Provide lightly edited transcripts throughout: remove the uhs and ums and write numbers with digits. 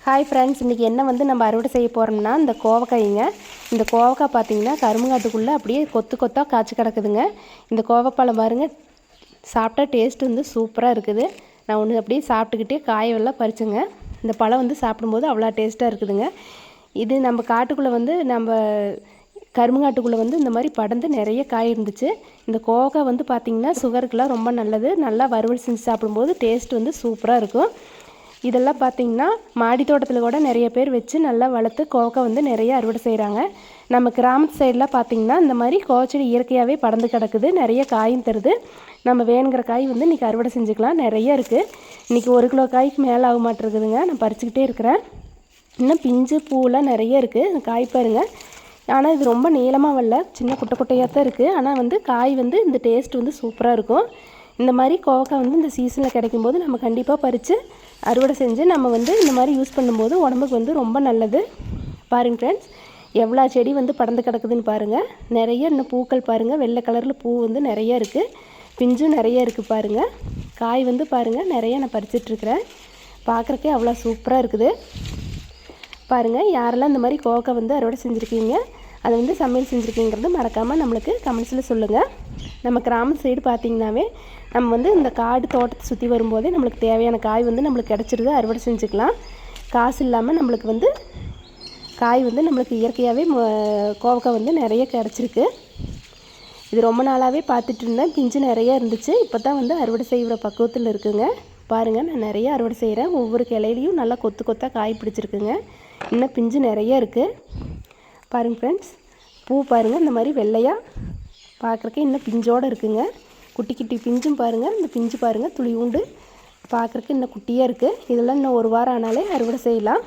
Hi friends, இன்றைக்கி என்ன வந்து நம்ம அறுவடை செய்ய போகிறோம்னா இந்த கோவக்காய்ங்க. இந்த கோவக்காய் பார்த்திங்கன்னா கரும்புங்காட்டுக்குள்ளே அப்படியே கொத்து கொத்தாக காய்ச்சி கிடக்குதுங்க. இந்த கோவப்பழம் பாருங்கள், சாப்பிட்டா டேஸ்ட் வந்து சூப்பராக இருக்குது. நான் ஒன்று அப்படியே சாப்பிட்டுக்கிட்டே காயெல்லாம் பறிச்சுங்க. இந்த பழம் வந்து சாப்பிடும்போது அவ்வளோ டேஸ்ட்டாக இருக்குதுங்க. இது நம்ம காட்டுக்குள்ளே வந்து நம்ம கரும்புங்காட்டுக்குள்ளே வந்து இந்த மாதிரி படர்ந்து நிறைய காய் இருந்துச்சு. இந்த கோவக்காய் வந்து பார்த்திங்கன்னா சுகருக்கெலாம் ரொம்ப நல்லது. நல்லா வறுவல் செஞ்சு சாப்பிடும்போது டேஸ்ட் வந்து சூப்பராக இருக்கும். இதெல்லாம் பார்த்திங்கன்னா மாடி தோட்டத்தில் கூட நிறைய பேர் வச்சு நல்லா வளர்த்து கோவக்காய் வந்து நிறைய அறுவடை செய்கிறாங்க. நம்ம கிராமத்து சைடெலாம் பார்த்திங்கன்னா இந்த மாதிரி கோவச்செடி இயற்கையாகவே படர்ந்து கிடக்குது. நிறைய காயும் தருது. நம்ம வேணுங்கிற காய் வந்து இன்றைக்கி அறுவடை செஞ்சுக்கலாம். நிறைய இருக்குது. இன்றைக்கி 1 கிலோ காய்க்கு மேலே ஆக மாட்டேருக்குதுங்க. நான் பறிச்சுக்கிட்டே இருக்கிறேன். இன்னும் பிஞ்சு பூவெலாம் நிறைய இருக்குது. காய் பாருங்கள். ஆனால் இது ரொம்ப நீளமாக வரல, சின்ன குட்டை குட்டையாக தான் இருக்குது. ஆனால் வந்து காய் வந்து இந்த டேஸ்ட் வந்து சூப்பராக இருக்கும். இந்த மாதிரி கோவக்காய் வந்து இந்த சீசனில் கிடைக்கும்போது நம்ம கண்டிப்பாக பறித்து அறுவடை செஞ்சு நம்ம வந்து இந்த மாதிரி யூஸ் பண்ணும்போது உடம்புக்கு வந்து ரொம்ப நல்லது. பாருங்கள் ஃப்ரெண்ட்ஸ், எவ்வளோ செடி வந்து படர்ந்து கிடக்குதுன்னு பாருங்கள். நிறைய இன்னும் பூக்கள் பாருங்கள், வெள்ளை கலரில் பூ வந்து நிறைய இருக்குது. பிஞ்சும் நிறைய இருக்குது பாருங்கள். காய் வந்து பாருங்கள், நிறைய நான் பறிச்சிட்ருக்கிறேன். பார்க்குறக்கே அவ்வளோ சூப்பராக இருக்குது பாருங்கள். யாரெல்லாம் இந்த மாதிரி கோவக்காய் வந்து அறுவடை செஞ்சுருக்கீங்க, அதை வந்து சமையல் செஞ்சுருக்கீங்கிறது மறக்காமல் நம்மளுக்கு கமெண்ட்ஸில் சொல்லுங்கள். நம்ம கிராமத்து சைடு பார்த்திங்கனாவே நம்ம வந்து இந்த காடு தோட்டத்தை சுற்றி வரும்போதே நம்மளுக்கு தேவையான காய் வந்து நம்மளுக்கு கிடச்சிருது, அறுவடை செஞ்சுக்கலாம். காசு இல்லாமல் நம்மளுக்கு வந்து காய் வந்து நம்மளுக்கு இயற்கையாகவே கோவக்காய் வந்து நிறைய கிடச்சிருக்கு. இது ரொம்ப நாளாகவே பார்த்துட்டு இருந்தேன். பிஞ்சு நிறைய இருந்துச்சு. இப்போ தான் வந்து அறுவடை செய்கிற பக்குவத்தில் இருக்குங்க. பாருங்கள், நான் நிறைய அறுவடை செய்கிறேன். ஒவ்வொரு கிளையிலையும் நல்லா கொத்து கொத்தாக காய் பிடிச்சிருக்குங்க. இன்னும் பிஞ்சு நிறைய இருக்குது பாருங்கள் ஃப்ரெண்ட்ஸ். பூ பாருங்கள், இந்த மாதிரி வெள்ளையாக பார்க்குறக்கே இன்னும் பிஞ்சோடு இருக்குங்க. குட்டி குட்டி பிஞ்சும் பாருங்கள். இந்த பிஞ்சு பாருங்கள், துளி உண்டு பார்க்குறக்கு இன்னும் குட்டியாக இருக்குது. இதெல்லாம் இன்னும் 1 வாரம் ஆனாலே அறுவடை செய்யலாம்.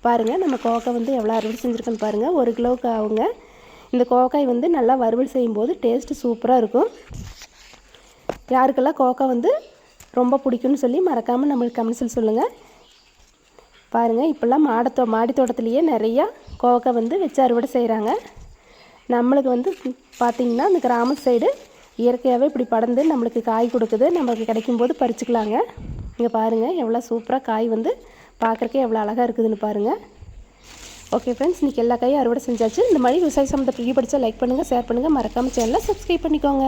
பாருங்கள், நம்ம கோவக்காய் வந்து எவ்வளோ அறுவடை செஞ்சுருக்கோன்னு பாருங்கள். 1 கிலோவுக்கு ஆகுங்க. இந்த கோவக்காய் வந்து நல்லா வறுவல் செய்யும்போது டேஸ்ட்டு சூப்பராக இருக்கும். யாருக்கெல்லாம் கோவக்காய் வந்து ரொம்ப பிடிக்கும்னு சொல்லி மறக்காமல் நம்மளுக்கு கமெண்ட்ஸில் சொல்லுங்கள். பாருங்கள், இப்போல்லாம் மாடி தோட்டத்துலேயே நிறையா கோவக்காய் வந்து வச்சு அறுவடை செய்கிறாங்க. நம்மளுக்கு வந்து பார்த்திங்கன்னா இந்த கிராம சைடு இயற்கையாகவே இப்படி படர்ந்து நம்மளுக்கு காய் கொடுக்குது. நம்மளுக்கு கிடைக்கும்போது பறிச்சுக்கலாங்க. இங்கே பாருங்கள், எவ்வளோ சூப்பராக காய் வந்து பார்க்குறக்கே எவ்வளோ அழகாக இருக்குதுன்னு பாருங்கள். ஓகே ஃப்ரெண்ட்ஸ், இன்றைக்கி எல்லா காயும் அறுவடை செஞ்சாச்சு. இந்த மாதிரி விவசாய சம்மந்தப்பட்ட வீடியோ படித்தா லைக் பண்ணுங்கள், ஷேர் பண்ணுங்கள், மறக்காமல் சேனலை சப்ஸ்கிரைப் பண்ணிக்கோங்க.